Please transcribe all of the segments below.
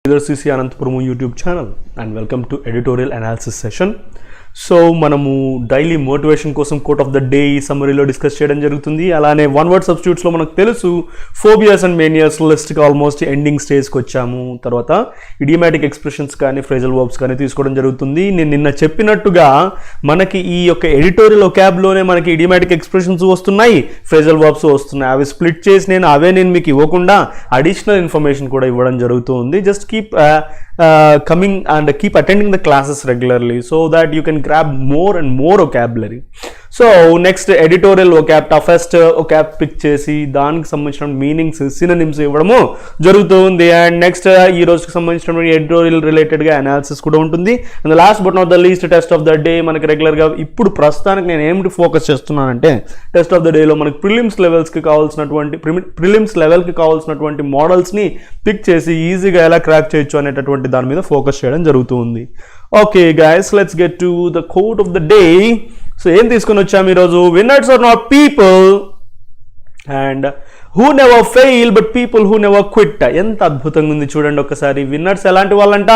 Sreedhar'scce Anantapuramu YouTube channel and welcome to Editorial Analysis session. So మనము daily motivation కోసం coat of the day ఈ సమ్మరీలో discuss చేయడం జరుగుతుంది. అలానే వన్ వర్డ్ సబ్స్టిట్యూట్స్లో మనకు తెలుసు ఫోబియాస్ అండ్ మేనియాస్ లిస్ట్కి ఆల్మోస్ట్ ఎండింగ్ స్టేజ్కి వచ్చాము. తర్వాత ఇడియోమాటిక్ ఎక్స్ప్రెషన్స్ కానీ ఫ్రేజల్ వర్బ్స్ కానీ తీసుకోవడం జరుగుతుంది. నేను నిన్న చెప్పినట్టుగా మనకి ఈ యొక్క ఎడిటోరియల్ వొకాబ్లోనే మనకి ఇడియోమాటిక్ ఎక్స్ప్రెషన్స్ వస్తున్నాయి, ఫ్రేజల్ వర్బ్స్ వస్తున్నాయి. అవి స్ప్లిట్ చేసి నేను మీకు ఇవ్వకుండా అడిషనల్ ఇన్ఫర్మేషన్ కూడా ఇవ్వడం జరుగుతుంది. Just keep coming and keep attending the classes regularly so that you can grab more and more vocabulary. So next editorial vocab toughest vocab pick చేసి దానికి సంబంధించిన మీనింగ్స్ సినోనిమ్స్ ఇవ్వడము జరుగుతుంది. అండ్ నెక్స్ట్ ఈ రోజుకి సంబంధించిన ఎడిటోరియల్ రిలేటెడ్గా అనాలిసిస్ కూడా ఉంటుంది. And last but not the least test of the day మనకి రెగ్యులర్గా ఇప్పుడు ప్రస్తుతానికి నేను ఏమిటి ఫోకస్ చేస్తున్నానంటే టెస్ట్ ఆఫ్ ద డేలో మనకి ప్రిలిమ్స్ లెవెల్కి కావాల్సినటువంటి మోడల్స్ని పిక్ చేసి ఈజీగా ఎలా క్రాక్ చేయొచ్చు అనేటటువంటి దాని మీద ఫోకస్ చేయడం జరుగుతుంది. Okay guys, let's get to the quote of the day. So ఏం తీసుకొని వచ్చాము ఈరోజు? Winners are not people and who never fail but people who never quit. ఎంత అద్భుతంగా ఉంది చూడండి ఒక్కసారి. విన్నర్స్ ఎలాంటి వాళ్ళంట?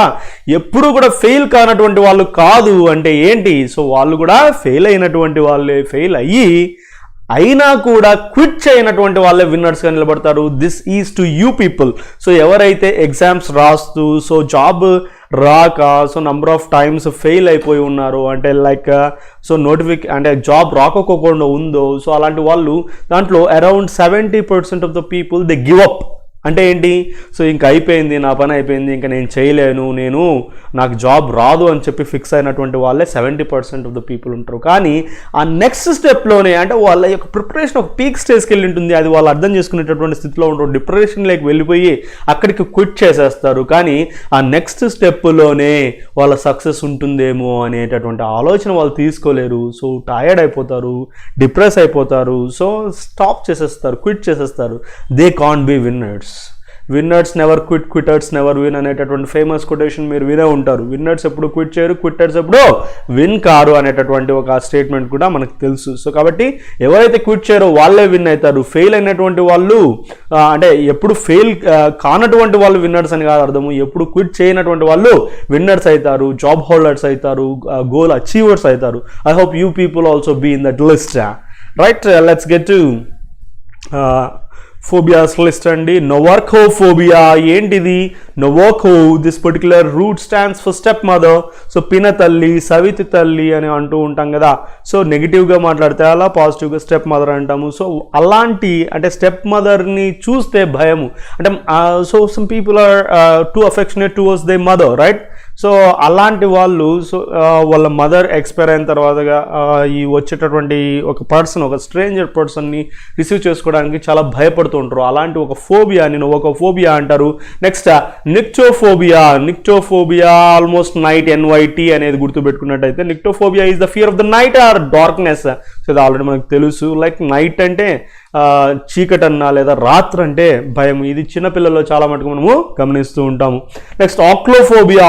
ఎప్పుడు కూడా ఫెయిల్ కానటువంటి వాళ్ళు కాదు. అంటే ఏంటి? సో వాళ్ళు కూడా ఫెయిల్ అయినటువంటి వాళ్ళే, ఫెయిల్ అయినా కూడా క్విట్ చేయనటువంటి వాళ్ళే విన్నర్స్గా నిలబడతారు. This is to you people. So ఎవరైతే ఎగ్జామ్స్ రాస్తూ సో జాబ్ రాక so number of times fail అయిపోయి ఉన్నారు, అంటే లైక్ సో అంటే జాబ్ రాకపోకుండా ఉందో, సో అలాంటి వాళ్ళు దాంట్లో around 70% of the people they give up. అంటే ఏంటి? సో ఇంక అయిపోయింది, నా పని అయిపోయింది, ఇంకా నేను చేయలేను, నాకు జాబ్ రాదు అని చెప్పి ఫిక్స్ అయినటువంటి వాళ్ళే 70% ఆఫ్ ద పీపుల్ ఉంటారు. కానీ ఆ నెక్స్ట్ స్టెప్లోనే అంటే వాళ్ళ యొక్క ప్రిపరేషన్ ఒక పీక్ స్టేజ్కి వెళ్ళి ఉంటుంది, అది వాళ్ళు అర్థం చేసుకునేటటువంటి స్థితిలో ఉంటారు, డిప్రెషన్లోకి వెళ్ళిపోయి అక్కడికి క్విట్ చేసేస్తారు. కానీ ఆ నెక్స్ట్ స్టెప్లోనే వాళ్ళ సక్సెస్ ఉంటుందేమో అనేటటువంటి ఆలోచన వాళ్ళు తీసుకోలేరు. సో టయర్డ్ అయిపోతారు, డిప్రెస్ అయిపోతారు, సో స్టాప్ చేసేస్తారు, క్విట్ చేసేస్తారు. They can't be winners never quit, quitters never win అనేటటువంటి ఫేమస్ కొటేషన్ మీరు వినే ఉంటారు. విన్నర్స్ ఎప్పుడు క్విట్ చేయరు, క్విట్టర్స్ ఎప్పుడు విన్ కారు అనేటటువంటి ఒక స్టేట్మెంట్ కూడా మనకు తెలుసు. సో కాబట్టి ఎవరైతే క్విట్ చేయరో వాళ్ళే విన్ అవుతారు. ఫెయిల్ అయినటువంటి వాళ్ళు అంటే ఎప్పుడు ఫెయిల్ కానటువంటి వాళ్ళు విన్నర్స్ అని కాదు అర్థము. ఎప్పుడు క్విట్ చేయనటువంటి వాళ్ళు విన్నర్స్ అవుతారు, జాబ్ హోల్డర్స్ అవుతారు, గోల్ అచీవర్స్ అవుతారు. I hope you people also be in that list. Right, let's get to phobias list అండి. నోవర్కోఫోబియా ఏంటిది? Noverca, this particular root stands for step mother. So పిన తల్లి, సవితి తల్లి అని అంటూ ఉంటాం కదా. సో నెగిటివ్గా మాట్లాడితే అలా, పాజిటివ్గా స్టెప్ మదర్ అంటాము. సో అలాంటి అంటే స్టెప్ మదర్ని చూస్తే భయము. అంటే so some people are too affectionate towards the mother, right? So అలాంటి వాళ్ళు సో వాళ్ళ మదర్ ఎక్స్పైర్ అయిన తర్వాతగా ఈ వచ్చేటటువంటి ఒక పర్సన్, ఒక స్ట్రేంజర్ పర్సన్ని రిసీవ్ చేసుకోవడానికి చాలా భయపడుతూ ఉంటారు. అలాంటి ఒక ఫోబియాని ఒక ఫోబియా అంటారు. Next nyctophobia almost night, NYT అనేది గుర్తుపెట్టుకున్నట్టయితే nyctophobia is the fear of the night or darkness. So ఇది ఆల్రెడీ మనకు తెలుసు. లైక్ నైట్ అంటే చీకటి అన్నా లేదా రాత్రి అంటే భయం. ఇది చిన్నపిల్లల్లో చాలా మటుకు మనము గమనిస్తూ ఉంటాము. Next ochlophobia.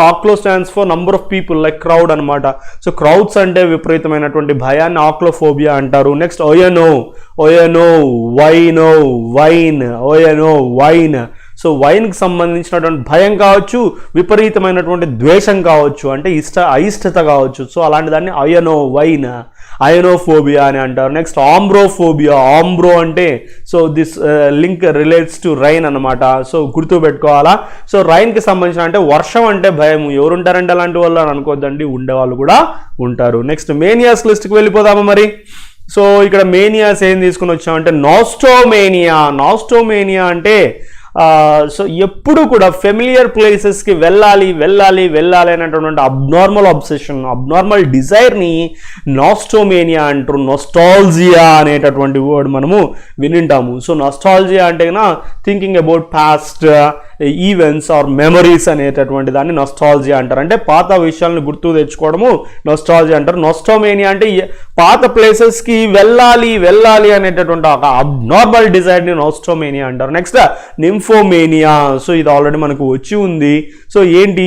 Ochlo stands for number of people, like crowd అనమాట. సో క్రౌడ్స్ అంటే విపరీతమైనటువంటి భయాన్ని ఆక్లోఫోబియా అంటారు. Next wine. సో వైన్కి సంబంధించినటువంటి భయం కావచ్చు, విపరీతమైనటువంటి ద్వేషం కావచ్చు, అంటే అయిష్టత కావచ్చు. సో అలాంటి దాన్ని అయనోఫోబియా అని అంటారు. నెక్స్ట్ ఆంబ్రోఫోబియా. ఆంబ్రో అంటే so this link relates to rain అనమాట. సో గుర్తుపెట్టుకోవాలా. సో రైన్కి సంబంధించిన అంటే వర్షం అంటే భయం. ఎవరుంటారంటే అలాంటి వాళ్ళు అని అనుకోద్దండి, ఉండేవాళ్ళు కూడా ఉంటారు. నెక్స్ట్ మేనియాస్ లిస్ట్కి వెళ్ళిపోదామా మరి. సో ఇక్కడ మేనియాస్ ఏం తీసుకుని వచ్చామంటే నాస్టోమేనియా అంటే సో ఎప్పుడు కూడా ఫెమిలియర్ ప్లేసెస్కి వెళ్ళాలి అనేటటువంటి అబ్నార్మల్ అబ్సెషన్, అబ్నార్మల్ డిజైర్ని నాస్టోమేనియా అంటారు. నొస్టాల్జియా అనేటటువంటి వర్డ్ మనము వినింటాము. సో నొస్టాల్జియా అంటే thinking about past events or memories అనేటటువంటి దాన్ని నొస్టాల్జియా అంటారు. అంటే పాత విషయాలను గుర్తు తెచ్చుకోవడము నొస్టాల్జియా అంటారు. నొస్టోమేనియా అంటే పాత ప్లేసెస్కి వెళ్ళాలి అనేటటువంటి ఒక అబ్నార్మల్ డిజైర్ని నొస్టోమేనియా అంటారు. Next nymphomania. సో ఇది ఆల్రెడీ మనకు వచ్చి ఉంది. సో ఏంటి?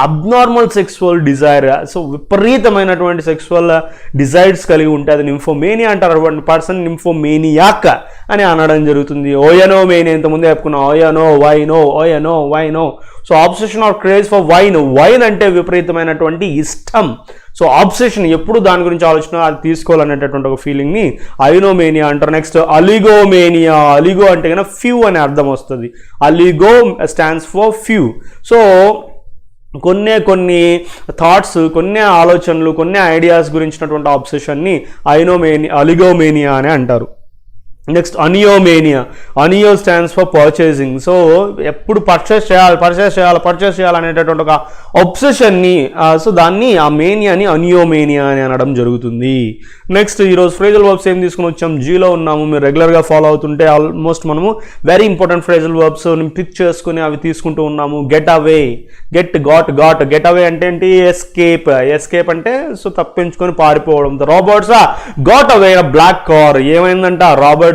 Abnormal sexual desire. సో విపరీతమైనటువంటి సెక్సువల్ డిజైర్స్ కలిగి ఉంటే అది నింఫోమేనియా అంటారు. అటువంటి పర్సన్ నింఫోమేనియాక్ అని అనడం జరుగుతుంది. ఓయనోమేనియా ఇంతకుముందే చెప్పుకున్నాం. Oeno, vino, wine. So obsession or craze for wine అంటే విపరీతమైనటువంటి ఇష్టం. సో ఆబ్సెషన్, ఎప్పుడు దాని గురించి ఆలోచన, అది తీసుకోవాలనేటటువంటి ఒక ఫీలింగ్ని ఐనోమేనియా అంటారు. నెక్స్ట్ అలిగోమేనియా. అలిగో అంటే కన్నా ఫ్యూ అనే అర్థం వస్తుంది. Oligo stands for few. So కొన్ని థాట్స్, కొన్ని ఆలోచనలు, కొన్ని ఐడియాస్ గురించినటువంటి ఆబ్సెషన్ని అలిగోమేనియా అని అంటారు. Next oniomania. Onio stands for purchasing. So ఎప్పుడు పర్చేస్ చేయాలి అనేటటువంటి ఒక ఒబ్సెషన్ని, సో దాన్ని ఆ మేనియాని అనియోమేనియా అని అనడం జరుగుతుంది. నెక్స్ట్ ఈరోజు ఫ్రేజల్ వర్బ్స్ ఏం తీసుకుని వచ్చాం, జీలో ఉన్నాము. మీరు రెగ్యులర్గా ఫాలో అవుతుంటే ఆల్మోస్ట్ మనము very important phrasal verbs pick చేసుకుని అవి తీసుకుంటూ ఉన్నాము. గెట్ అవే, గెట్ అవే అంటే ఏంటి, ఎస్కేప్ అంటే సో తప్పించుకొని పారిపోవడం. The robbers got away black car. ఏమైందంట, రాబర్ట్స్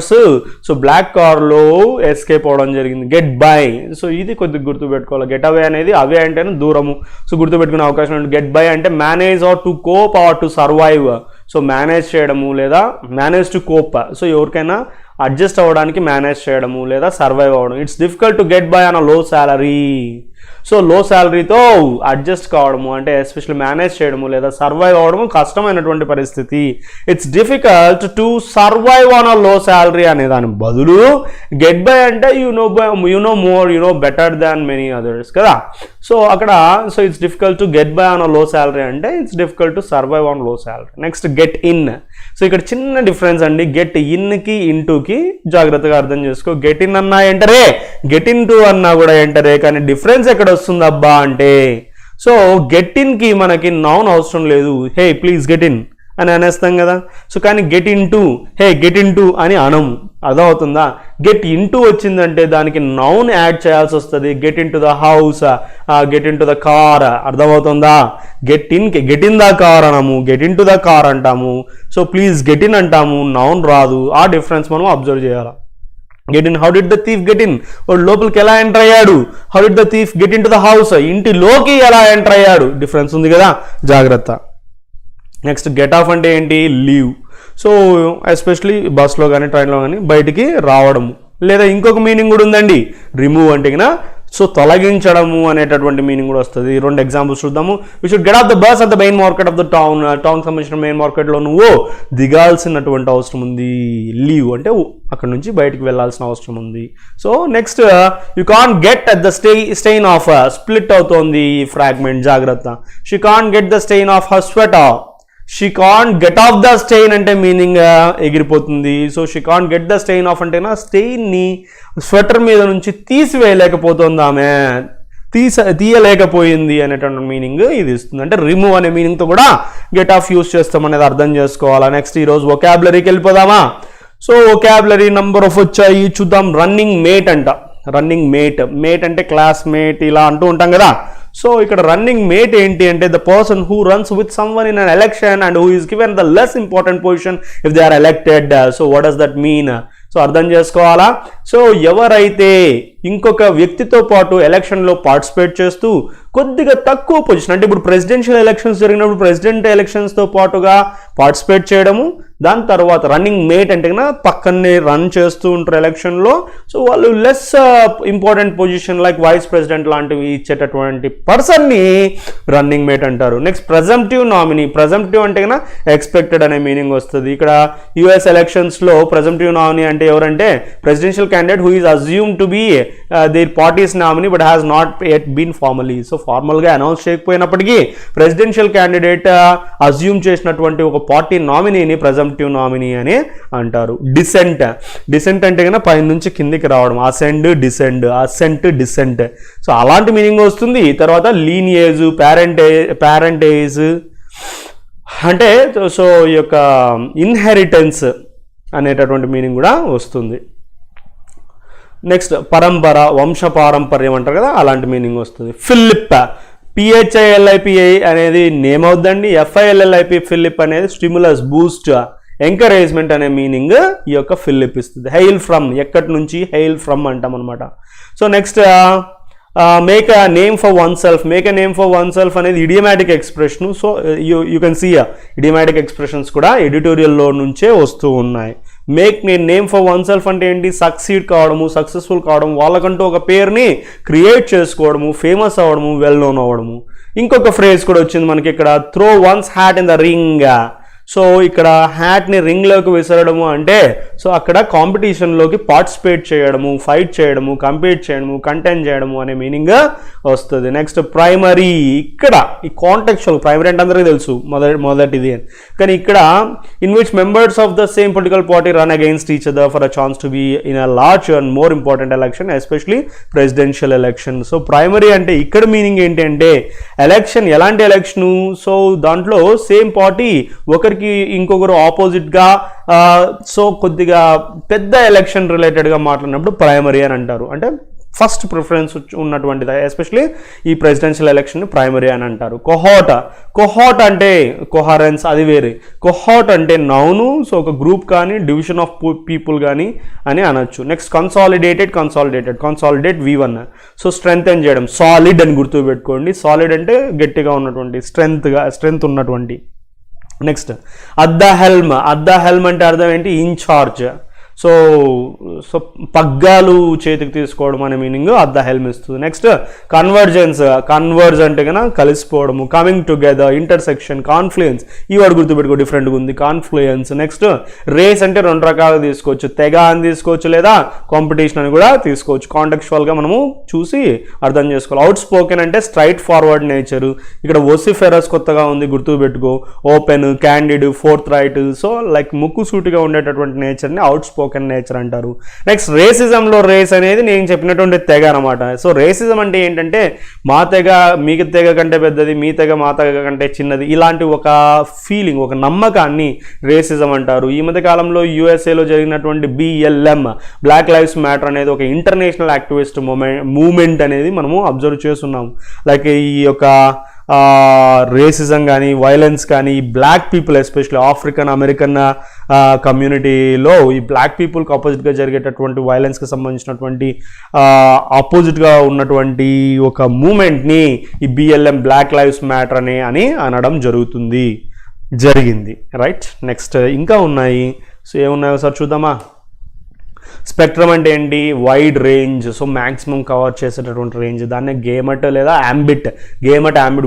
సో బ్లాక్ కార్ లో ఎస్కేప్ అవడం జరిగింది. Get by. సో ఇది కొద్దిగా గుర్తుపెట్టుకోవాలి. గెట్ అవే అనేది, అవే అంటేనే దూరము, సో గుర్తుపెట్టుకునే అవకాశం ఉంది. గెట్ బై అంటే manage or to cope or to survive. So manage చేయడము లేదా మేనేజ్ టు కోప్. సో ఎవరికైనా అడ్జస్ట్ అవ్వడానికి మేనేజ్ చేయడము లేదా సర్వైవ్ అవ్వడం. It's difficult to get by on a low salary. So లో శాలరీతో అడ్జస్ట్ కావడము అంటే ఎస్పెషల్లీ మేనేజ్ చేయడము లేదా సర్వైవ్ అవ్వడము కష్టమైనటువంటి పరిస్థితి. It's difficult to survive on a low salary అనే దాని బదులు గెట్ బై అంటే you know more, you know better than many others కదా. సో అక్కడ so it's difficult to get by on a low salary అంటే it's difficult to survive on low salary. Next get in. So ఇక్కడ చిన్న difference అండి, get ఇన్కి ఇంటూకి జాగ్రత్తగా అర్థం చేసుకో. Get in అన్నా ఎంటరే, గెట్ ఇన్ టు అన్నా కూడా ఎంటరే, కానీ డిఫరెన్స్ ఎక్కడ వస్తుంది అబ్బా అంటే, సో గెట్ ఇన్కి మనకి నౌన్ అవసరం లేదు. హే ప్లీజ్ గెట్ ఇన్ అని అనేస్తాం కదా. సో కానీ get in to, hey get in to అని అనము. అర్థమవుతుందా? గెట్ ఇన్ టు వచ్చిందంటే దానికి నౌన్ యాడ్ చేయాల్సి వస్తుంది. Get in to the house, get in to the car. అర్థమవుతుందా? గెట్ ఇన్ ద కార్ అనము, get in to the car అంటాము. So please get in అంటాము, నౌన్ రాదు. ఆ డిఫరెన్స్ మనం అబ్జర్వ్ చేయాలి. Get in, how did the thief get in, వాడు లోపలికి ఎలా ఎంటర్ అయ్యాడు. How did the thief get in to the house, ఇంటిలోకి ఎలా ఎంటర్ అయ్యాడు. డిఫరెన్స్ ఉంది కదా, జాగ్రత్త. నెక్స్ట్ గెట్ ఆఫ్ అంటే ఏంటి, లీవ్. సో ఎస్పెషలీ బస్లో కానీ ట్రైన్లో కానీ బయటికి రావడము. లేదా ఇంకొక మీనింగ్ కూడా ఉందండి, రిమూవ్ అంటే కన్నా సో తొలగించడము అనేటటువంటి మీనింగ్ కూడా వస్తుంది. రెండు ఎగ్జాంపుల్స్ చూద్దాము. We should get off the bus at the main market of the town. Town సంబంధించిన మెయిన్ మార్కెట్లో నువ్వు దిగాల్సినటువంటి అవసరం ఉంది. లీవ్ అంటే అక్కడ నుంచి బయటికి వెళ్ళాల్సిన అవసరం ఉంది. So next you can't get at the stain off, split అవుతోంది ఈ ఫ్రాగ్మెంట్, జాగ్రత్త. She can't get the stain off her sweater. She can't get off the stain అంటే మీనింగ్ ఎగిరిపోతుంది. So she can't get the stain off అంటే నా స్టెయిన్ని sweater మీద నుంచి తీసివేయలేకపోతుంది, ఆమె తీయలేకపోయింది అనేటువంటి మీనింగ్ ఇది ఇస్తుంది. అంటే రిమూవ్ అనే మీనింగ్తో కూడా గెట్ ఆఫ్ యూస్ చేస్తాం అనేది అర్థం చేసుకోవాలా. నెక్స్ట్ ఈరోజు వొకాబులరీకి వెళ్ళిపోదామా. సో వొకాబులరీ నెంబర్ ఆఫ్ వచ్చాయి చూద్దాం. రన్నింగ్ మేట్ అంట. రన్నింగ్ మేట్ అంటే క్లాస్మేట్ ఇలా అంటూ ఉంటాం కదా. సో ఇక్కడ రన్నింగ్ మేట్ ఏంటి అంటే the person who runs with someone in an election and who is given the less important position if they are elected. So what does that mean? So అర్థం చేసుకోవాలా. So ఎవరైతే ఇంకొక వ్యక్తితో పాటు ఎలక్షన్లో పార్టిసిపేట్ చేస్తూ కొద్దిగా తక్కువ పొజిషన్, అంటే ఇప్పుడు ప్రెసిడెన్షియల్ ఎలక్షన్స్ జరిగినప్పుడు ప్రెసిడెంట్ ఎలక్షన్స్తో పాటుగా పార్టిసిపేట్ చేయడము, దాని తర్వాత రన్నింగ్ మేట్ అంటే కన్నా పక్కనే రన్ చేస్తూ ఉంటారు ఎలక్షన్లో. సో వాళ్ళు less important position like vice president లాంటివి ఇచ్చేటటువంటి పర్సన్ని రన్నింగ్ మేట్ అంటారు. Next presumptive nominee. ప్రెజంప్టివ్ అంటే కన్నా ఎక్స్పెక్టెడ్ అనే మీనింగ్ వస్తుంది. ఇక్కడ యుఎస్ ఎలక్షన్స్లో ప్రెజంప్టివ్ నామినీ అంటే ఎవరంటే presidential candidate who is assume to be their party's nominee but has not yet been formally. So ఫార్మల్గా అనౌన్స్ చేయకపోయినప్పటికీ ప్రెసిడెన్షియల్ క్యాండిడేట్ అజ్యూమ్ చేసినటువంటి ఒక పార్టీ నామినీని ప్రెజంప్టివ్ నామినీ అని అంటారు. డిసెంట్ అంటే కన్నా పైన నుంచి కిందికి రావడం, అసెంట్ డిసెంట్. సో అలాంటి మీనింగ్ వస్తుంది. తర్వాత లీనియేజ్, ప్యారెంటేజ్ అంటే సో ఈ యొక్క ఇన్హెరిటెన్స్ అనేటటువంటి మీనింగ్ కూడా వస్తుంది. నెక్స్ట్ పరంపర, వంశ పారంపర్యం అంటారు కదా, అలాంటి మీనింగ్ వస్తుంది. ఫిలిప్, PHILIPI అనేది నేమ్ అవుద్దండి. FILLIP ఫిలిప్ అనేది స్టిమ్యులస్, బూస్ట్, ఎంకరేజ్మెంట్ అనే మీనింగ్ ఈ యొక్క ఫిలిప్ ఇస్తుంది. హెయిల్ ఫ్రమ్, ఎక్కడి నుంచి, హెయిల్ ఫ్రమ్ అంటాం అనమాట. So next make a name for oneself. Make a name for oneself అనేది idiomatic expression. So you can see idiomatic expressions కూడా ఎడిటోరియల్లో నుంచే వస్తూ ఉన్నాయి. Make name for oneself అంటే ఏంటి, సక్సీడ్ కావడము, సక్సెస్ఫుల్ కావడం, వాళ్ళకంటూ ఒక పేరుని క్రియేట్ చేసుకోవడము, ఫేమస్ అవ్వడము, వెల్ నోన్ అవ్వడము. ఇంకొక ఫ్రేజ్ కూడా వచ్చింది మనకి ఇక్కడ, throw once hat in the ring. So ఇక్కడ హ్యాట్ని రింగ్లోకి విసరడము అంటే సో అక్కడ కాంపిటీషన్లోకి పార్టిసిపేట్ చేయడము, ఫైట్ చేయడము, కంపీట్ చేయడము, కంటెంట్ చేయడము అనే మీనింగ్ వస్తుంది. నెక్స్ట్ ప్రైమరీ, ఇక్కడ ఈ కాంటెక్చువల్, ప్రైమరీ అంటే అందరికీ తెలుసు మొదటిది, కానీ ఇక్కడ in which members of the same political party run against each other for a chance to be in a large and more important election, especially presidential election. So primary అంటే ఇక్కడ meaning ఏంటి అంటే ఎలక్షన్, ఎలాంటి election, so దాంట్లో same party ఒకరికి ఇంకొకరు ఆపోజిట్గా so కొద్దిగా పెద్ద ఎలక్షన్ రిలేటెడ్గా మాట్లాడినప్పుడు ప్రైమరీ అని అంటారు. అంటే ఫస్ట్ ప్రిఫరెన్స్ ఉన్నటువంటిది, ఎస్పెషలీ ఈ ప్రెసిడెన్షియల్ ఎలక్షన్ ప్రైమరీ అని అంటారు. కొహాట్ అంటే కొహారెన్స్, అది వేరే. కొహాట్ అంటే నౌను, సో ఒక గ్రూప్ కానీ డివిజన్ ఆఫ్ పీపుల్ కానీ అని అనొచ్చు. Next consolidate V1, so strengthen చేయడం. సాలిడ్ అని గుర్తుపెట్టుకోండి, సాలిడ్ అంటే గట్టిగా ఉన్నటువంటి, స్ట్రెంగ్త్ ఉన్నటువంటి. నెక్స్ట్ అట్ ద హెల్మ్ అంటే అర్థం ఏంటి, ఇన్ఛార్జ్. సో పగ్గాలు చేతికి తీసుకోవడం అనే మీనింగ్ అట్ ద హెల్మ్ ఇస్తుంది. నెక్స్ట్ కన్వర్జ్ అంటే కన్నా కలిసిపోవడము, కమింగ్ టుగెదర్, ఇంటర్సెక్షన్, కాన్ఫ్లుయెన్స్, ఈ వర్డ్ గుర్తుపెట్టుకో, డిఫరెంట్గా ఉంది, కాన్ఫ్లుయెన్స్. నెక్స్ట్ రేస్ అంటే రెండు రకాలుగా తీసుకోవచ్చు, తెగ అని తీసుకోవచ్చు లేదా కాంపిటీషన్ అని కూడా తీసుకోవచ్చు. కాంటెక్చువల్గా మనము చూసి అర్థం చేసుకోవాలి. అవుట్ స్పోకెన్ అంటే స్ట్రైట్ ఫార్వర్డ్ నేచరు, ఇక్కడ వొసిఫెరస్ కొత్తగా ఉంది గుర్తుపెట్టుకో, open, candid, forthright, so like ముక్కుసూటిగా ఉండేటటువంటి నేచర్ని అవుట్ స్పోకెన్ నేచర్ అంటారు. నెక్స్ట్ రేసిజంలో రేస్ అనేది నేను చెప్పినటువంటి తెగ అనమాట. సో రేసిజం అంటే ఏంటంటే మా తెగ మీ తెగ కంటే పెద్దది, మీ తెగ మా తెగ కంటే చిన్నది, ఇలాంటి ఒక ఫీలింగ్, ఒక నమ్మకాన్ని రేసిజం అంటారు. ఈ మధ్య కాలంలో యూఎస్ఏలో జరిగినటువంటి BLM, బ్లాక్ లైవ్స్ మ్యాటర్ అనేది ఒక ఇంటర్నేషనల్ యాక్టివిస్ట్ మూమెంట్ అనేది మనము అబ్జర్వ్ చేస్తున్నాము. లైక్ ఈ యొక్క రేసిజం కానీ వైలెన్స్ కానీ black people, especially African American కమ్యూనిటీలో ఈ బ్లాక్ పీపుల్కి ఆపోజిట్గా జరిగేటటువంటి వైలెన్స్కి సంబంధించినటువంటి ఆపోజిట్గా ఉన్నటువంటి ఒక మూమెంట్ని ఈ BLM, బ్లాక్ లైవ్స్ మ్యాటర్ అని అనడం జరిగింది. రైట్, నెక్స్ట్ ఇంకా ఉన్నాయి. సో ఏమున్నాయో సార్ చూద్దామా. స్పెక్ట్రమ్ అంటే ఏంటి, wide range, so maximum cover చేసేటటువంటి రేంజ్, దాన్ని గేమట్ లేదా యాంబిట్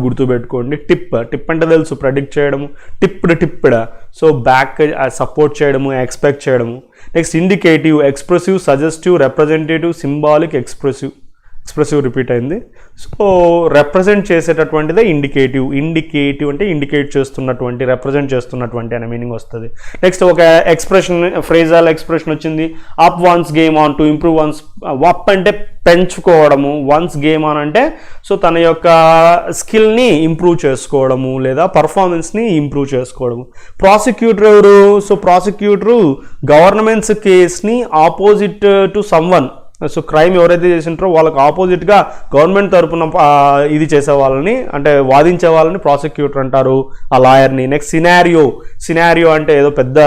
గుర్తుపెట్టుకోండి. టిప్ అంటే తెలుసు, ప్రెడిక్ట్ చేయడము, టిప్డ్, సో బ్యాక్ సపోర్ట్ చేయడము, ఎక్స్పెక్ట్ చేయడము. Next indicative, expressive, suggestive, representative, symbolic, expressive repeat అయింది. సో రిప్రజెంట్ చేసేటటువంటిదే ఇండికేటివ్ అంటే ఇండికేట్ చేస్తున్నటువంటి, రిప్రజెంట్ చేస్తున్నటువంటి అనే మీనింగ్ వస్తుంది. నెక్స్ట్ ఒక ఎక్స్ప్రెషన్, ఫ్రేజల్ ఎక్స్ప్రెషన్ వచ్చింది, up one's game on, to improve one's. Up అంటే పెంచుకోవడము, వన్స్ గేమ్ ఆన్ అంటే సో తన యొక్క స్కిల్ని ఇంప్రూవ్ చేసుకోవడము లేదా పర్ఫార్మెన్స్ని ఇంప్రూవ్ చేసుకోవడము. ప్రాసిక్యూటర్ ఎవరు, సో ప్రాసిక్యూటరు గవర్నమెంట్స్ కేస్ని opposite to someone, so crime ఎవరైతే చేసింటారో వాళ్ళకి ఆపోజిట్గా గవర్నమెంట్ తరపున ఇది చేసే వాళ్ళని, అంటే వాదించే వాళ్ళని ప్రాసిక్యూటర్ అంటారు, ఆ లాయర్ని. నెక్స్ట్ సినారియో అంటే ఏదో పెద్ద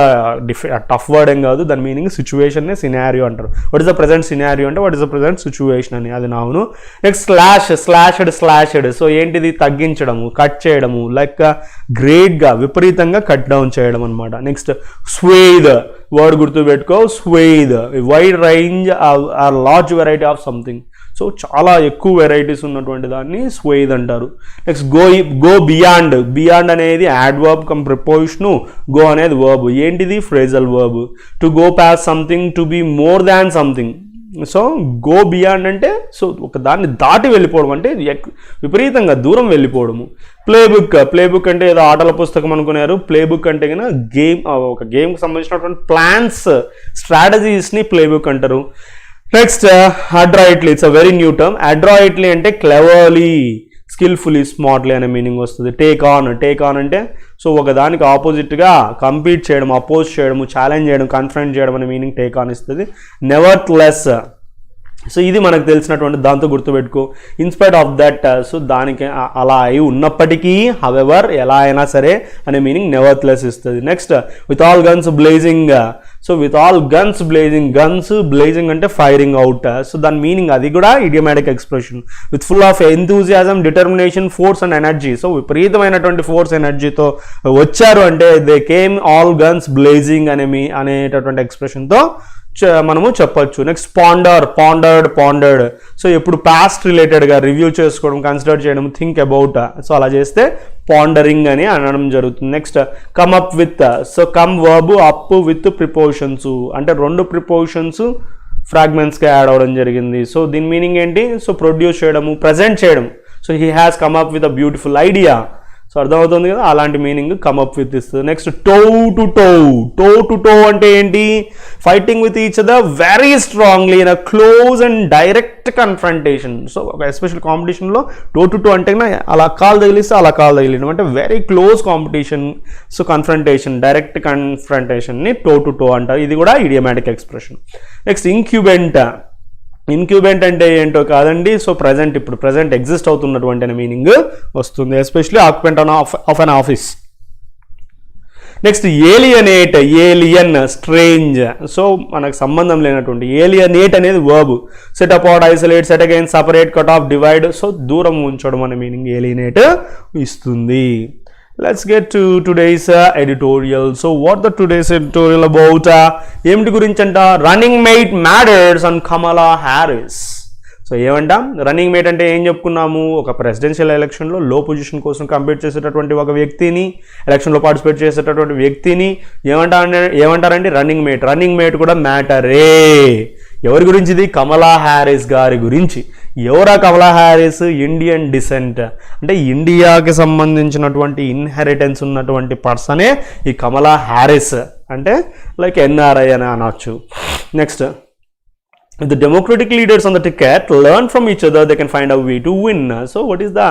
టఫ్ వర్డ్ ఏం కాదు, దాని మీనింగ్ సిచ్యువేషన్ని సినారియో అంటారు. What is the present scenario అంటే what is the present situation అని, అది నావును. నెక్స్ట్ స్లాషెడ్, సో ఏంటిది, తగ్గించడము, కట్ చేయడము, లైక్ గ్రేట్గా, విపరీతంగా కట్ డౌన్ చేయడం అనమాట. నెక్స్ట్ స్వేద్, వర్డ్ గుర్తుపెట్టుకో, swathe, wide range or large variety of something, so చాలా ఎక్కువ వెరైటీస్ ఉన్నటువంటి దాన్ని స్వేద్ అంటారు. నెక్స్ట్ గో బియాండ్ అనేది యాడ్వర్బ్ కమ్ ప్రిపోజిషను, గో అనేది వర్బ్, ఏంటిది phrasal verb. To go past something, to be more than something. So go beyond అంటే so ఒక దాన్ని దాటి వెళ్ళిపోవడం, అంటే విపరీతంగా దూరం వెళ్ళిపోవడము. ప్లేబుక్ అంటే ఏదో ఆటల పుస్తకం అనుకున్నారు. ప్లేబుక్ అంటే కన్నా ఒక గేమ్కి సంబంధించినటువంటి ప్లాన్స్, స్ట్రాటజీస్ని ప్లేబుక్ అంటారు. Next adroitly, it's a very new term. Adroitly అంటే క్లెవర్లీ, స్కిల్ఫుల్లీ, స్మార్ట్లీ అనే మీనింగ్ వస్తుంది. టేక్ ఆన్ అంటే సో ఒక దానికి ఆపోజిట్గా కంపీట్ చేయడం, అపోజ్ చేయడము, ఛాలెంజ్ చేయడం, కన్ఫ్రంట్ చేయడం అనే మీనింగ్ టేక్ ఆన్ ఇస్తుంది. నెవర్త్లెస్, సో ఇది మనకు తెలిసినటువంటి, దాంతో గుర్తుపెట్టుకో. ఇన్స్పైట్ ఆఫ్ దట్, సో దానికి అలా అయి ఉన్నప్పటికీ, హవెవర్, ఎలా అయినా సరే అనే మీనింగ్ నెవర్త్లెస్ ఇస్తుంది. Next with all guns blazing, so with all guns blazing అంటే ఫైరింగ్ అవుట్. సో దాని మీనింగ్ అది కూడా idiomatic expression. With full of enthusiasm, determination, force and energy. So విపరీతమైనటువంటి ఫోర్స్ ఎనర్జీతో వచ్చారు అంటే they came all guns blazing అనేటటువంటి ఎక్స్ప్రెషన్తో మనము చెప్పొచ్చు. Next pondered. సో ఎప్పుడు పాస్ట్ రిలేటెడ్గా రివ్యూ చేసుకోవడం, కన్సిడర్ చేయడం, థింక్ అబౌట్. సో అలా చేస్తే పాండరింగ్ అని అనడం జరుగుతుంది. Next come up with. So come verb, up with prepositions, అంటే 2 ప్రిపోజిషన్స్ ఫ్రాగ్మెంట్స్గా యాడ్ అవ్వడం జరిగింది. సో దీని మీనింగ్ ఏంటి? సో ప్రొడ్యూస్ చేయడము, ప్రజెంట్ చేయడం. So he has come up with a beautiful idea. So అర్థమవుతుంది కదా, అలాంటి మీనింగ్ కమ్ అప్ విత్ ఇస్తుంది. నెక్స్ట్ టో టు టో అంటే ఏంటి? Fighting with each other very strongly in a close and direct confrontation. So ఒక special కాంపిటీషన్లో toe to toe అంటే అలా కాల్ తగిలిస్తే అలా కాల్ తగిలియడం అంటే very close competition. So confrontation, direct కన్ఫ్రంటేషన్ని టో టు టో అంటారు. ఇది కూడా ఇడియోమాటిక్ ఎక్స్ప్రెషన్. నెక్స్ట్ ఇంక్యూబెంట్ అంటే ఏంటో కాదండి. సో ఇప్పుడు ప్రజెంట్ ఎగ్జిస్ట్ అవుతున్నటువంటి మీనింగ్ వస్తుంది, especially occupant of an office. Next alien, strange. So మనకు సంబంధం లేనటువంటి. ఏలియనేట్ అనేది verb. Set apart, isolate, set again, separate, cut off, divide. So దూరం ఉంచడం అనే మీనింగ్ ఏలియనేట్ ఇస్తుంది. Let's get to today's editorial. So what the today's editorial about? ఏమిటి గురించి అంట? Running mate matters on Kamala Harris. So ఏమంటాం? రన్నింగ్ మేట్ అంటే ఏం చెప్పుకున్నాము? ఒక ప్రెసిడెన్షియల్ ఎలక్షన్లో లో పొజిషన్ కోసం కంపీట్ చేసేటటువంటి ఒక వ్యక్తిని, ఎలక్షన్లో పార్టిసిపేట్ చేసేటటువంటి వ్యక్తిని ఏమంటారండి? రన్నింగ్ మేట్ కూడా మ్యాటరే. ఎవరి గురించి ఇది? కమలా హ్యారిస్ గారి గురించి. ఎవరా కమలా హ్యారిస్? ఇండియన్ డిసెంట్, అంటే ఇండియాకి సంబంధించినటువంటి ఇన్హెరిటెన్స్ ఉన్నటువంటి పర్సనే ఈ కమలా హ్యారిస్. అంటే లైక్ ఎన్ఆర్ఐ అని అనొచ్చు. Next, if the democratic leaders on the ticket learn from each other, they can find a way to win. So what is the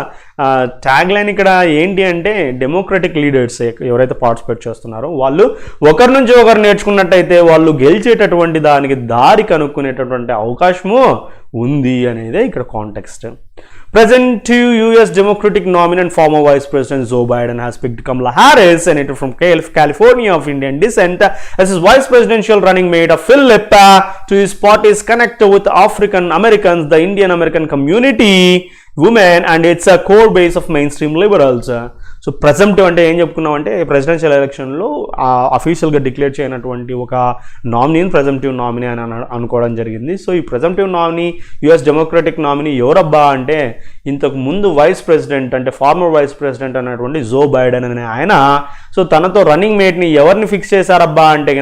tagline ఇక్కడ ఏంటి అంటే, డెమోక్రటిక్ లీడర్స్ ఎవరైతే పార్టిసిపేట్ చేస్తున్నారో వాళ్ళు ఒకరి నుంచి ఒకరు నేర్చుకున్నట్టయితే వాళ్ళు గెలిచేటటువంటి దానికి దారి కనుక్కునేటటువంటి అవకాశము ఉంది అనేదే ఇక్కడ context. Present to US Democratic nominee and former Vice President Joe Biden has picked Kamala Harris, senator from California of Indian descent, as his vice presidential running mate. A Philip to his party's connect with African Americans, the Indian American community, women, and it's a core base of mainstream liberals. So presumptive అంటే ఏం చెప్పుకున్నాం అంటే, presidential ఎలక్షన్లో అఫీషియల్గా declare చేయనటువంటి ఒక నామినీని ప్రెజెంటివ్ nominee అని అనుకోవడం జరిగింది. సో ఈ ప్రెజెంటివ్ నామినీ, యుఎస్ డెమోక్రటిక్ నామినీ ఎవరబ్బా అంటే, ఇంతకు ముందు వైస్ ప్రెసిడెంట్ అంటే ఫార్మర్ వైస్ ప్రెసిడెంట్ అనేటువంటి జో బైడెన్ అనే ఆయన. సో తనతో రన్నింగ్ మేట్ని ఎవరిని ఫిక్స్ చేశారబ్బా అంటే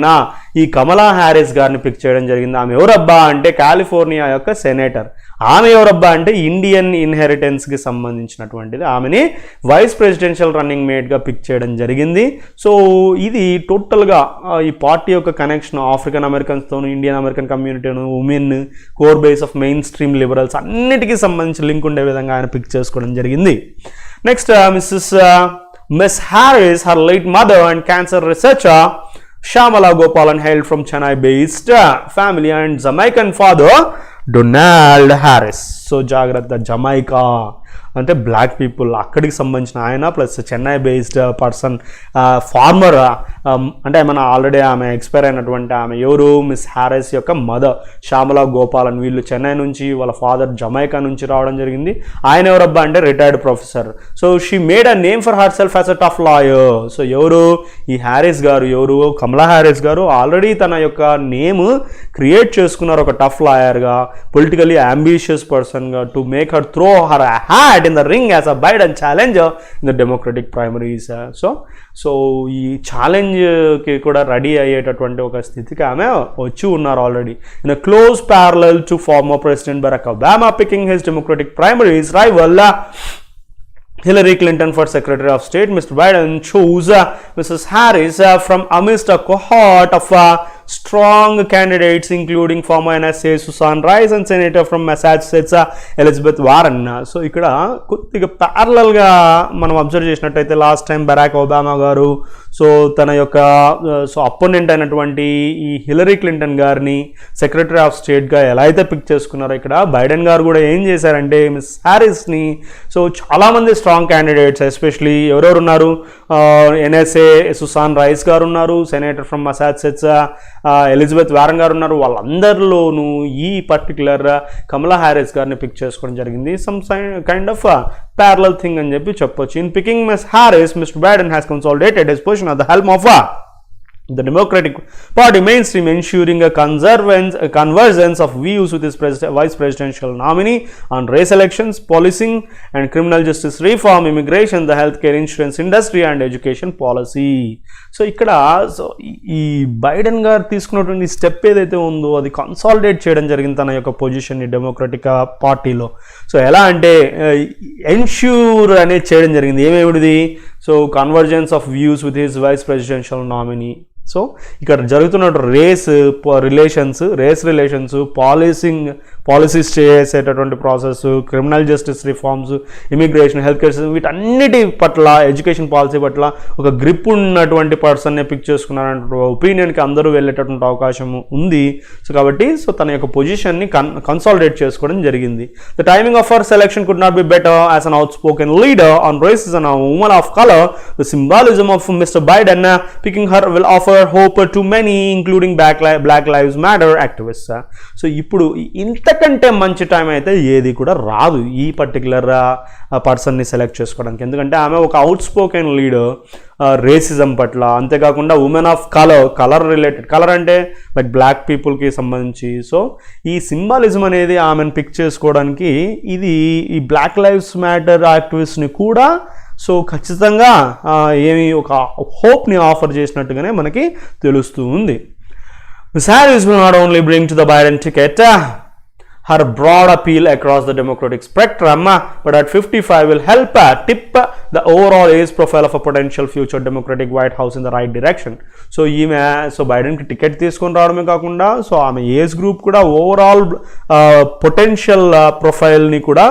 ఈ కమలా హ్యారిస్ గారిని పిక్ చేయడం జరిగింది. ఆమె ఎవరబ్బా అంటే కాలిఫోర్నియా యొక్క సెనేటర్. ఆమె ఎవరబ్బా అంటే ఇండియన్ ఇన్హెరిటెన్స్కి సంబంధించినటువంటిది. ఆమెని వైస్ ప్రెసిడెన్షియల్ రన్నింగ్ మేట్గా పిక్ చేయడం జరిగింది. సో ఇది టోటల్గా ఈ పార్టీ యొక్క కనెక్షన్ ఆఫ్రికన్ అమెరికన్స్తోను, ఇండియన్ అమెరికన్ కమ్యూనిటీను, women, core base of mainstream liberals అన్నిటికీ సంబంధించి లింక్ ఉండే విధంగా ఆయన పిక్ చేసుకోవడం జరిగింది. Next, Miss Harris, her late mother and cancer researcher Shyamala Gopalan hailed from Chennai-based family and Jamaican father Donald Harris. So జాగ్రత్త, జమైకా అంటే బ్లాక్ పీపుల్ అక్కడికి సంబంధించిన ఆయన, plus Chennai based person, former అంటే ఆల్రెడీ ఆమె ఎక్స్పైర్ అయినటువంటి ఆమె ఎవరు? మిస్ హ్యారిస్ యొక్క మదర్ శ్యామలా గోపాలన్. వీళ్ళు చెన్నై నుంచి, వాళ్ళ ఫాదర్ జమైకా నుంచి రావడం జరిగింది. ఆయన ఎవరబ్బా అంటే retired professor. So she made a name for her self as a tough lawyer. So ఎవరు? ఈ హ్యారిస్ గారు, ఎవరు? కమలా హ్యారిస్ గారు ఆల్రెడీ తన యొక్క నేమ్ క్రియేట్ చేసుకున్నారు ఒక టఫ్ లాయర్గా, పొలిటికలీ అంబిషియస్ పర్సన్గా, to make her throw her hat in the ring as a Biden challenger in the Democratic primaries. So ఈ ఛాలెంజ్కి కూడా రెడీ అయ్యేటటువంటి ఒక స్థితికి ఆమె వచ్చి ఉన్నారు already. In a close parallel to former President Barack Obama picking his Democratic primaries rival Hillary Clinton for Secretary of State, Mr. Biden chose Mrs. Harris from amidst a cohort of strong candidates including former NSA Susan Rice and Senator from Massachusetts Elizabeth Warren. So ఇక్కడ కొద్దిగా ప్యారలల్గా మనం observe చేసినట్టయితే last time Barack Obama గారు so తన యొక్క so opponent అయినటువంటి ఈ హిలరీ క్లింటన్ గారిని సెక్రటరీ ఆఫ్ స్టేట్గా ఎలా అయితే పిక్ చేసుకున్నారో ఇక్కడ బైడెన్ గారు కూడా ఏం చేశారంటే మిస్ హ్యారిస్ని సో చాలామంది స్ట్రాంగ్ క్యాండిడేట్స్ ఎస్పెషలీ ఎవరెవరు ఉన్నారు, ఎన్ఎస్ఏ సుసాన్ రైస్ గారు ఉన్నారు, senator from Massachusetts Elizabeth Warren గారు ఉన్నారు. వాళ్ళందరిలోనూ ఈ పర్టికులర్ కమలా హ్యారిస్ గారిని పిక్ చేసుకోవడం జరిగింది. Some kind of parallel thing అని చెప్పి చెప్పొచ్చు. In picking Ms. Harris, Mr. Biden has consolidated his position at the helm of the Democratic Party mainstream, ensuring a convergence of views with his vice presidential nominee on race elections, policing and criminal justice reform, immigration, the healthcare insurance industry and education policy. So ఇక్కడ so ఈ Biden గారు తీసుకున్నటువంటి step ఏదైతే ఉందో అది consolidate చేయడం జరిగింది తన యొక్క పొజిషన్ని డెమోక్రటిక్ పార్టీలో. సో ఎలా అంటే ఎన్ష్యూర్ అనేది చేయడం జరిగింది. ఏమేమిటిది? So convergence of views with his vice presidential nominee. So ఇక్కడ జరుగుతున్న రేస్ రిలేషన్స్ పాలసీస్ చేసేటటువంటి process, criminal justice reforms, immigration, health care, వీటన్నిటి పట్ల, ఎడ్యుకేషన్ పాలసీ పట్ల ఒక గ్రిప్ ఉన్నటువంటి పర్సన్నే పిక్ చేసుకున్నారంటే ఒపీనియన్కి అందరూ వెళ్ళేటటువంటి అవకాశం ఉంది. సో కాబట్టి సో తన యొక్క పొజిషన్ని కన్సాలిడేట్ చేసుకోవడం జరిగింది. The timing of our selection could not be better as an out spoken leader on racism and a woman of color. The symbolism of Mr. Biden picking her will offer hope to many, including Black Lives Matter activists. So ఇప్పుడు ఇంతకంటే మంచి time అయితే ఏది కూడా రాదు ఈ particular పర్సన్ని select చేసుకోవడానికి. ఎందుకంటే ఆమె ఒక అవుట్ స్పోకెన్ లీడర్ రేసిజం పట్ల, అంతేకాకుండా women of colour related, colour అంటే లైక్ బ్లాక్ పీపుల్కి సంబంధించి. సో ఈ సింబాలిజం అనేది ఆమెను పిక్ చేసుకోవడానికి ఇది ఈ బ్లాక్ లైవ్స్ మ్యాటర్ యాక్టివిస్ట్ని కూడా సో ఖచ్చితంగా ఏమి ఒక హోప్ని ఆఫర్ చేసినట్టుగానే మనకి తెలుస్తూ ఉంది. Ms. Harris will not only bring to the Biden ticket her broad appeal across the Democratic spectrum, but at 55 will help tip the overall age profile of a potential future Democratic White House in the right direction. So ఈమె so బైడెన్కి ticket తీసుకొని రావడమే కాకుండా so ఆమె age group కూడా overall potential ప్రొఫైల్ని కూడా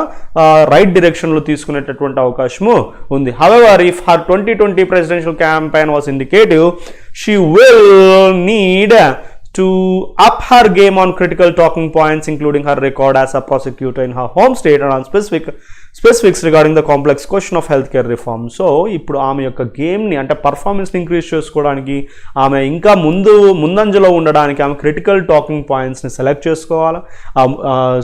right డైరెక్షన్లో తీసుకునేటటువంటి అవకాశము ఉంది. However if her 2020 presidential campaign was indicative, she will need to up her game on critical talking points, including her record as a prosecutor in her home state and on specifics regarding the complex question of healthcare reform. So ఇప్పుడు ఆమె యొక్క గేమ్ని అంటే పర్ఫార్మెన్స్ని increase చేసుకోవడానికి, ఆమె ఇంకా ముందంజలో ఉండడానికి ఆమె క్రిటికల్ టాకింగ్ పాయింట్స్ని సెలెక్ట్ చేసుకోవాలి.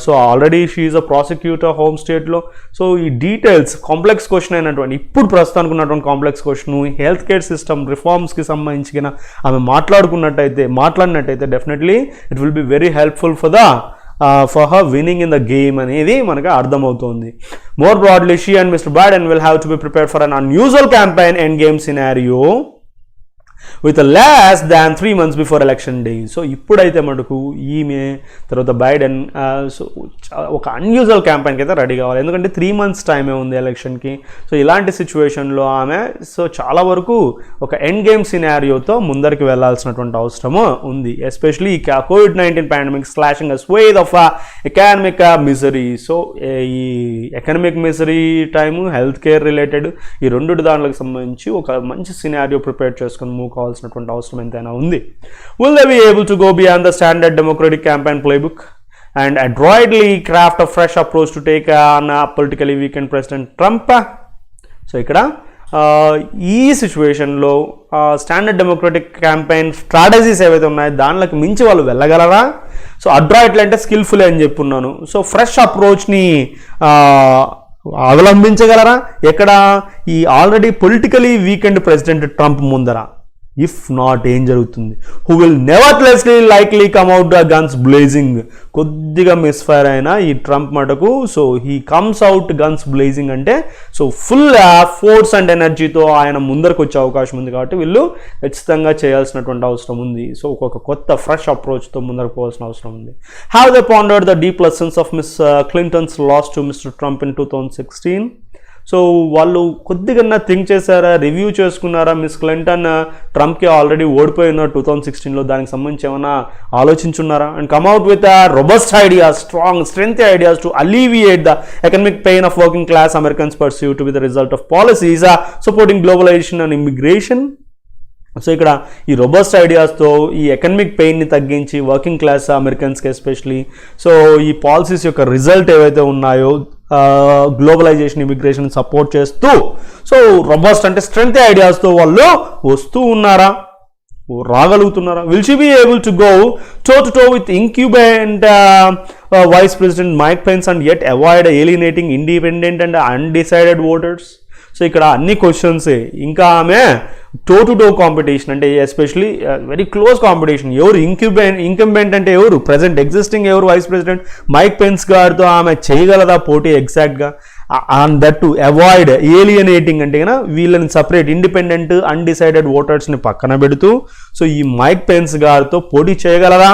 So already she is a prosecutor home స్టేట్లో. సో ఈ డీటెయిల్స్ కాంప్లెక్స్ క్వశ్చన్ అయినటువంటి ఇప్పుడు ప్రస్తుతానికి ఉన్నటువంటి complex question health care system రిఫార్మ్స్కి సంబంధించిన ఆమె మాట్లాడినట్టయితే definitely it will be very helpful for her winning in the game అనేది మనకు అర్థమవుతోంది. More broadly, she and Mr. Biden will have to be prepared for an unusual campaign endgame scenario with less than 3 months before election day. So ఇప్పుడైతే మటుకు ఈమె తర్వాత Biden so ఒక unusual క్యాంపెయిన్కి అయితే ready కావాలి. ఎందుకంటే 3 months టైమే ఉంది ఎలక్షన్కి. సో ఇలాంటి సిచ్యువేషన్లో ఆమె సో చాలా వరకు ఒక ఎండ్ గేమ్ సినారియోతో ముందరికి వెళ్లాల్సినటువంటి అవసరము ఉంది. ఎస్పెషలీ ఈ COVID-19 pandemic slashing a swathe of economic misery. So ఈ economic misery time, health care related ఈ రెండు దాంట్లకు సంబంధించి ఒక మంచి సినారియో ప్రిపేర్ చేసుకొని మూవ్ కావాల్సినటువంటి అవసరం ఎంతైనా ఉంది. Will they be able to go beyond the standard Democratic campaign playbook and adroitly craft a fresh approach to take on politically weakened President Trump? So ఇక్కడ ఈ సిచ్యువేషన్లో స్టాండర్డ్ డెమోక్రటిక్ క్యాంపెయిన్ స్ట్రాటజీస్ ఏవైతే ఉన్నాయో దానిలోకి మించి వాళ్ళు వెళ్ళగలరా? సో అడ్రాయిట్లీ అంటే skilful అని చెప్పున్నాను. సో ఫ్రెష్ అప్రోచ్ని అవలంబించగలరా? ఎక్కడ? ఈ already politically weekend president Trump ముందర. ఇఫ్ నాట్ ఏం జరుగుతుంది? Who will nevertheless likely come out the guns blazing. కొద్దిగా మిస్ఫైర్ అయినా ఈ ట్రంప్ మటుకు so he comes out guns blazing అంటే సో ఫుల్ ఫోర్స్ అండ్ ఎనర్జీతో ఆయన ముందరకు వచ్చే అవకాశం ఉంది. కాబట్టి వీళ్ళు ఖచ్చితంగా చేయాల్సినటువంటి అవసరం ఉంది. సో ఒక కొత్త ఫ్రెష్ అప్రోచ్తో ముందరకు పోవాల్సిన అవసరం ఉంది. Have they pondered the deep lessons of Ms Clinton's loss to mister Trump in 2016? So వాళ్ళు కొద్దిగా థింక్ చేశారా, రివ్యూ చేసుకున్నారా? మిస్ క్లింటన్ ట్రంప్కి ఆల్రెడీ ఓడిపోయిన 2016లో దానికి సంబంధించి ఏమైనా ఆలోచించున్నారా? And come out with robust ideas, strengthy ideas to alleviate the economic pain of working class Americans pursued with the result of policies supporting globalization and immigration. So ఇక్కడ ఈ robust ఐడియాస్తో ఈ economic పెయిన్ని తగ్గించి వర్కింగ్ క్లాస్ అమెరికన్స్కి especially so ఈ policies యొక్క result ఏవైతే ఉన్నాయో గ్లోబలైజేషన్ ఇమిగ్రేషన్ సపోర్ట్ చేస్తూ సో రోబస్ట్ అంటే స్ట్రెంగ్త్ ఐడియాస్తో వాళ్ళు వస్తూ ఉన్నారా, రాగలుగుతున్నారా? Will she be able to go toe to toe with incumbent Vice President Mike Pence and yet avoid alienating independent and undecided voters? So ఇక్కడ అన్ని క్వశ్చన్సే. ఇంకా ఆమె టో కాంపిటీషన్ అంటే ఎస్పెషలీ వెరీ క్లోజ్ కాంపిటీషన్. ఎవరు ఇంకంబెంట్ అంటే ఎవరు, ప్రజెంట్ ఎగ్జిస్టింగ్ ఎవరు vice president Mike Pence గారితో ఆమె చేయగలదా పోటీ ఎగ్జాక్ట్గా? అండ్ దట్ టు అవాయిడ్ ఏలియనేటింగ్ అంటే కన్నా వీళ్ళని సపరేట్ ఇండిపెండెంట్ అన్డిసైడెడ్ ఓటర్స్ని పక్కన పెడుతూ సో ఈ మైక్ పెన్స్ గారితో పోటీ చేయగలరా?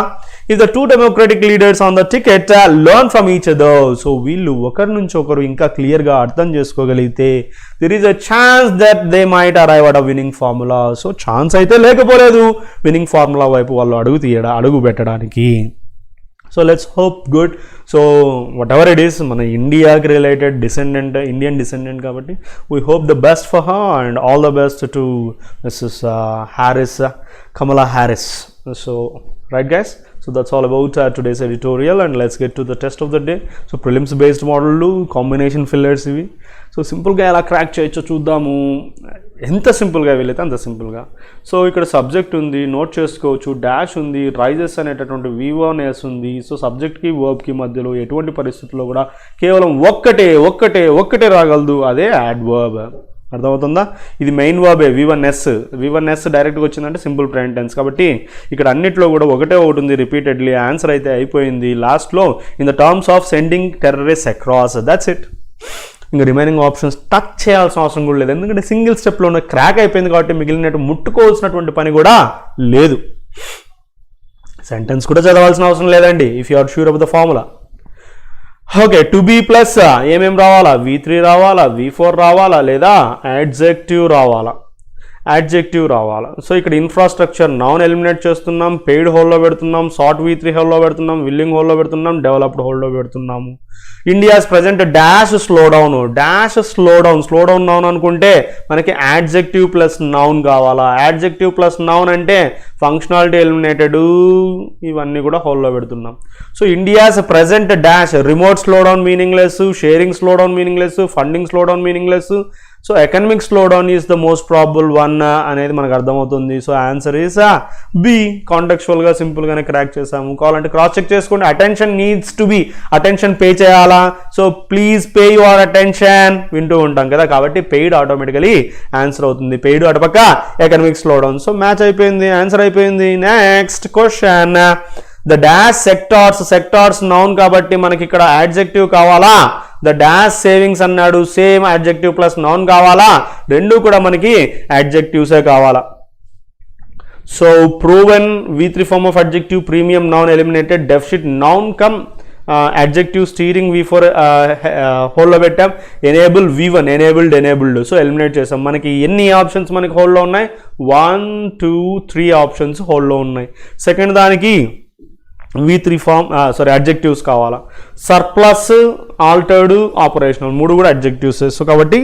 If the two democratic leaders on the ticket learn from each other, so వీళ్ళు ఒకరి నుంచి ఒకరు ఇంకా క్లియర్గా అర్థం చేసుకోగలిగితే there is a chance that they might arrive at a winning formula. So chance అయితే లేకపోలేదు విన్నింగ్ ఫార్ములా వైపు వాళ్ళు అడుగు పెట్టడానికి. So let's hope good. So what ever it is మన ఇండియాకి రిలేటెడ్ ఇండియన్ డిసెండెంట్ కాబట్టి we hope the best for her and all the best to missus Kamala Harris. So right guys, so that's all about today's editorial and let's get to the test of the day. So prelims based model combination fillers ఇవి. So సింపుల్గా ఎలా crack చేయొచ్చో చూద్దాము. ఎంత సింపుల్గా వీలైతే అంత సింపుల్గా. So ఇక్కడ సబ్జెక్ట్ ఉంది, నోట్ చేసుకోవచ్చు, డాష్ ఉంది, రైజెస్ అనేటటువంటి V1S ఉంది. సో సబ్జెక్ట్కి వర్బ్కి మధ్యలో ఎటువంటి పరిస్థితుల్లో కూడా కేవలం ఒక్కటే రాగలదు, అదే యాడ్వర్బ్. అర్థమవుతుందా? ఇది మెయిన్ వర్బే V1S డైరెక్ట్గా వచ్చిందంటే సింపుల్ ప్రెజెంట్ టెన్స్ కాబట్టి ఇక్కడ అన్నిట్లో కూడా ఒకటే ఉంది రిపీటెడ్లీ. ఆన్సర్ అయితే అయిపోయింది లాస్ట్లో in the terms of sending terrorist across. That's it. ఇంకా రిమైనింగ్ ఆప్షన్స్ టచ్ చేయాల్సిన అవసరం కూడా లేదు, ఎందుకంటే సింగిల్ స్టెప్లోనే క్రాక్ అయిపోయింది కాబట్టి మిగిలినట్టు ముట్టుకోవాల్సినటువంటి పని కూడా లేదు. సెంటెన్స్ కూడా చదవాల్సిన అవసరం లేదండి if you are sure of the formula. Okay, to be plus ఏమేమి రావాలా? V3 రావాలా, V4 రావాలా, లేదా యాడ్జెక్టివ్ రావాలా. సో ఇక్కడ ఇన్ఫ్రాస్ట్రక్చర్ నౌన్ ఎలిమినేట్ చేస్తున్నాం, పెయిడ్ హోల్లో పెడుతున్నాం, సాట్ V3 హోల్లో పెడుతున్నాం, విల్లింగ్ హోల్లో పెడుతున్నాం, డెవలప్డ్ హోల్లో పెడుతున్నాము. India's present dash slow down noun అనుకుంటే మనకి యాడ్జెక్టివ్ ప్లస్ నౌన్ కావాలా. యాడ్జెక్టివ్ ప్లస్ నౌన్ అంటే ఫంక్షనాలిటీ ఎలిమినేటెడ్, ఇవన్నీ కూడా హోల్లో పెడుతున్నాం. So India's present dash remote slow down meaningless, sharing slow down meaningless, funding slow down meaningless. So economic slow down is the most probable one అనేది మనకు అర్థమవుతుంది. సో ఆన్సర్ ఈస్ బి. కాంటెక్చువల్గా సింపుల్గానే క్రాక్ చేసాము. కావాలంటే క్రాస్ చెక్ చేసుకోండి. Attention needs to B, attention pay చేయాలా? So please pay your attention వింటూ ఉంటాం కదా, కాబట్టి పెయిడ్ ఆటోమేటికలీ ఆన్సర్ అవుతుంది. పెయిడ్ అటుపక్క economic slow down. So match అయిపోయింది, ఆన్సర్ అయిపోయింది. Next question, the dash sectors noun కాబట్టి మనకి ఇక్కడ యాడ్జెక్టివ్ కావాలా? ద డాష్ సేవింగ్స్ అన్నాడు, సేమ్ యాడ్జెక్టివ్ ప్లస్ నౌన్ కావాలా? రెండు కూడా మనకి యాడ్జెక్టివ్సే కావాలా. So proven V3 form of adjective, premium noun eliminated, deficit noun cum adjective, steering V4 హోల్లో పెట్టాం, enable V1 enabled. So eliminate చేసాం. మనకి ఎన్ని ఆప్షన్స్ మనకి హోల్లో ఉన్నాయి? 1 2 3 ఆప్షన్స్ హోల్లో ఉన్నాయి. సెకండ్ దానికి V3 ఫార్మ్ అడ్జెక్టివ్స్ కావాలా. సర్ప్లస్, ఆల్టర్డ్, ఆపరేషనల్ మూడు కూడా అడ్జెక్టివ్స్. సో కాబట్టి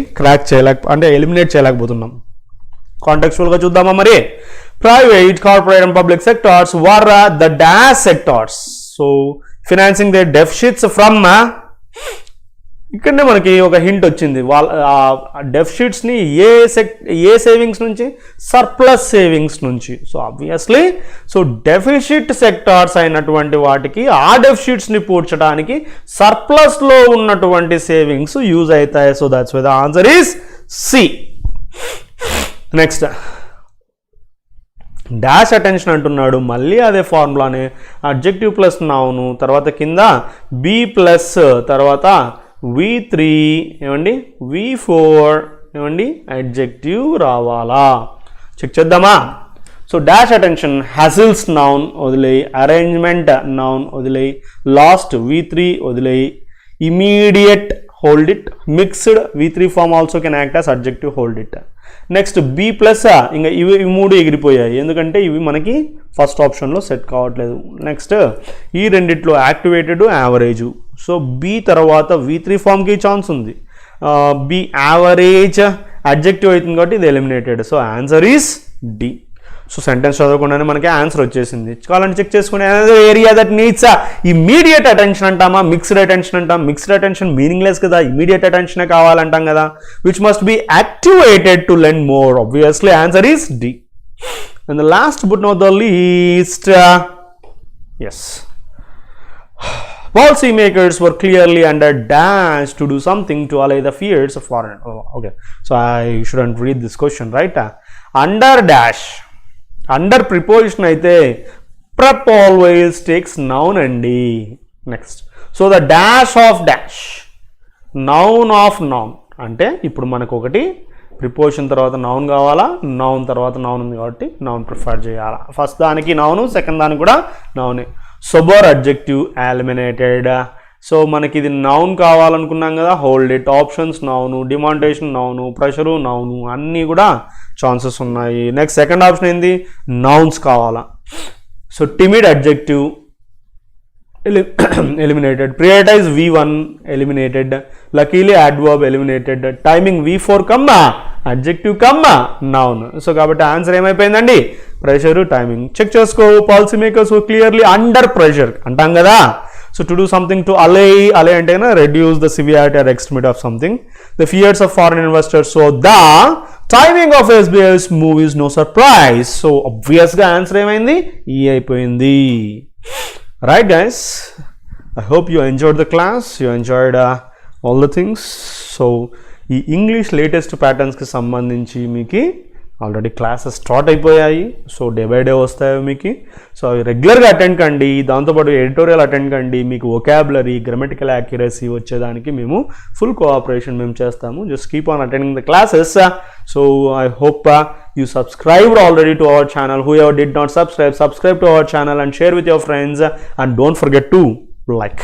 ఎలిమినేట్ చేయలేకపోతున్నాం. కాంటెక్చువల్గా చూద్దామా మరి. Private, corporate and public sectors were the dash sectors. So financing the deficits from, ఇక్కడనే మనకి ఒక హింట్ వచ్చింది. డెఫిసిట్స్ని ఏ సేవింగ్స్ నుంచి? సర్ప్లస్ సేవింగ్స్ నుంచి. సో ఆబ్వియస్లీ డెఫిసిట్ సెక్టార్స్ అయినటువంటి వాటికి ఆ డెఫిసిట్స్ని పూడ్చడానికి సర్ప్లస్లో ఉన్నటువంటి సేవింగ్స్ యూజ్ అవుతాయి. So that's why the answer is C. Next dash attention అంటున్నాడు, మళ్ళీ అదే ఫార్ములానే, అడ్జెక్టివ్ ప్లస్ నౌను, తర్వాత కింద బి ప్లస్, తర్వాత V3 ఏమండి, V4 ఏమండి అడ్జెక్టివ్ రావాలా. చెక్ చేద్దామా. So dash attention hassles noun వదిలేయి, అరేంజ్మెంట్ నౌన్ వదిలేయి, లాస్ట్ V3 వదిలేయి, immediate hold it, mixed V3 form also can act as adjective hold it. Next B plus, ఇంకా ఇవి మూడు ఎగిరిపోయాయి ఎందుకంటే ఇవి మనకి ఫస్ట్ ఆప్షన్లో సెట్ కావట్లేదు. నెక్స్ట్ ఈ రెండిట్లో యాక్టివేటెడ్, యావరేజ్. సో బి తర్వాత V3 ఫామ్కి ఛాన్స్ ఉంది, బి యావరేజ్ అడ్జెక్టివ్ అవుతుంది కాబట్టి ఇది eliminated. So answer is D. So sentence చదవకుండానే మనకి ఆన్సర్ వచ్చేసింది. కావాలంటే చెక్ చేసుకునే area that needs immediate attention అంటామా, మిక్స్డ్ అటెన్షన్ అంటాం. మిక్స్డ్ అటెన్షన్ మీనింగ్లెస్ కదా, ఇమ్మీడియట్ అటెన్షనే కావాలంటాం కదా. Which must be activated to learn more. Obviously answer is D. And the last but not the least, yes, policy makers were clearly under dash to do something to allay the fears of foreign. Oh, okay, so I shouldn't read this question, right? Under dash, under preposition అయితే prep always takes noun అండి. Next, so the dash of dash, noun of noun అంటే ఇప్పుడు మనకు ఒకటి preposition తర్వాత noun కావాలా, noun తర్వాత noun ఉంది కాబట్టి నౌన్ ప్రిఫర్ చేయాలా. ఫస్ట్ దానికి నౌను, సెకండ్ దానికి కూడా నౌనే. Sober adjective eliminated. సో మనకి ఇది నౌన్ కావాలనుకున్నాం కదా, హోల్డ్ ఇట్, ఆప్షన్స్ నౌను, డిమాండేషన్ నౌను, ప్రెషరు నౌను, అన్నీ కూడా ఛాన్సెస్ ఉన్నాయి. నెక్స్ట్ సెకండ్ ఆప్షన్ ఏంది, నౌన్స్ కావాలా. So timid adjective eliminated, prioritize V1 eliminated, luckily adverb eliminated, timing V4 comma adjective comma noun. So కాబట్టి ఆన్సర్ ఏమైపోయిందండి, ప్రెషర్, టైమింగ్. చెక్ చేసుకో. Policy makers clearly under pressure అంటాం కదా. So to do something to allay అంటే reduce the severity or extremity of something, the fears of foreign investors. So the timing of SBI's move is no surprise. So ఆబ్వియస్గా answer ఏమైంది, ఈ అయిపోయింది. Right guys, I hope you enjoyed the class, you enjoyed all the things. So ఈ English latest ప్యాటర్న్స్కి సంబంధించి మీకు already classes start అయిపోయాయి. So day by day వస్తాయి మీకు. సో అవి రెగ్యులర్గా అటెండ్ కండి. దాంతోపాటు ఎడిటోరియల్ అటెండ్ కండి. మీకు వొకాబులరీ, గ్రామటికల్ యాక్యురసీ వచ్చేదానికి మేము ఫుల్ కోఆపరేషన్ మేము చేస్తాము. Just keep on attending the classes. So I hope you subscribed already to our channel. Whoever did not subscribe to our channel and share with your friends, and don't forget to like.